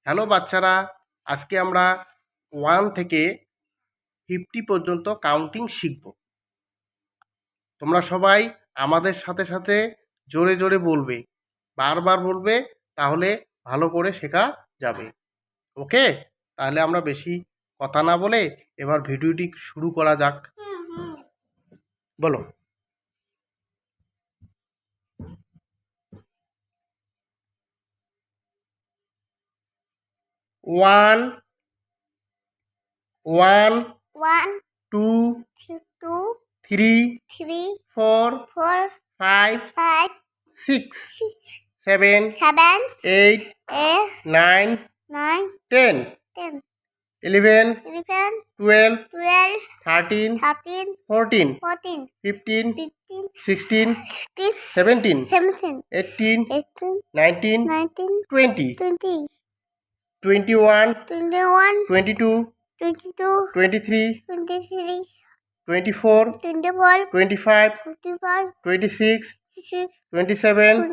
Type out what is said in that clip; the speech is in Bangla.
হ্যালো বাচ্চারা, আজকে আমরা 1 থেকে 50 পর্যন্ত কাউন্টিং শিখব। তোমরা সবাই আমাদের সাথে সাথে জোরে জোরে বলবে, বারবার বলবে, তাহলে ভালো করে শেখা যাবে। ওকে? তাহলে আমরা বেশি কথা না বলে এবার ভিডিওটি শুরু করা যাক। বলো। 1 1 2 3 4 5 6 7 8 9 10 11 12 13 14 15 16 17 18 19 20 21 22 23 24 25 26 27